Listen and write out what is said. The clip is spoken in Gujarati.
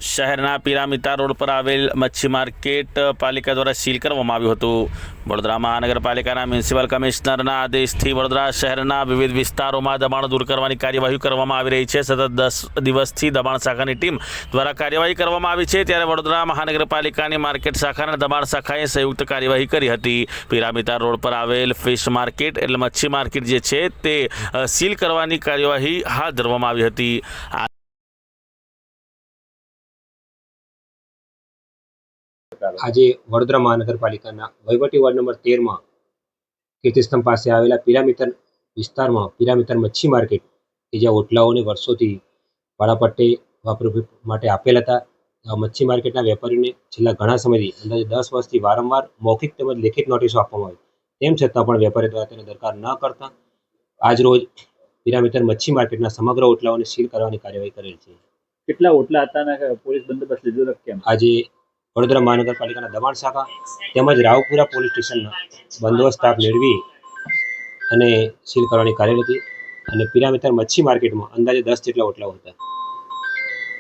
શહેરના પિરામિતા રોડ પર આવેલ મચ્છી માર્કેટ પાલિકા દ્વારા સીલ કરવામાં આવ્યું હતું। વડોદરા મહાનગરપાલિકાના મ્યુનિસિપલ કમિશનરના આદેશથી વડોદરા શહેરના વિવિધ વિસ્તારોમાં દબાણ દૂર કરવાની કાર્યવાહી કરવામાં આવી રહી છે। સતત 10 દિવસથી દબાણ શાખાની ટીમ દ્વારા કાર્યવાહી કરવામાં આવી છે। ત્યારે વડોદરા મહાનગરપાલિકાની માર્કેટ શાખાના દબાણ શાખાએ સંયુક્ત કાર્યવાહી કરી હતી। પિરામિતા રોડ પર આવેલ ફિશ માર્કેટ એટલે મચ્છી માર્કેટ જે છે તે સીલ કરવાની કાર્યવાહી હાથ ધરવામાં આવી હતી। આજે વડોદરા મહાનગરપાલિકાના વહીવટી વોર્ડ નંબર 13 માં કીર્તિસ્તંભ પાસે આવેલા પિરામિતર વિસ્તારમાં પિરામિતર મચ્છી માર્કેટ કે જ્યાં ઓટલાઓને વર્ષોથી ભાડાપટ્ટે વાપરવા માટે આપેલ હતા। મચ્છી માર્કેટના વેપારીઓને છેલ્લા ઘણા સમયથી અંદાજે 10 વર્ષથી વારંવાર મૌખિક તેમજ લેખિત નોટિસો આપવામાં આવી, તેમ છતાં પણ વેપારી દ્વારા તેને દરકાર ન કરતા આજ રોજ પિરામિતર મચ્છી માર્કેટના સમગ્ર ઓટલાઓને સીલ કરવાની કાર્યવાહી કરેલ છે। કેટલા ઓટલા હતા અને પોલીસ બંદોબસ્ત લીધો કેમ? આજે વડોદરા મહાનગરપાલિકાના દબાણ શાખા તેમજ રાવપુરા પોલીસ સ્ટેશનના બંદોબસ્ત સ્ટાફ મેળવી અને સીલ કરવાની કાર્યવાહી હતી અને પિરામિતર મચ્છી માર્કેટમાં અંદાજે 10 જેટલા ઓટલાઓ હતા।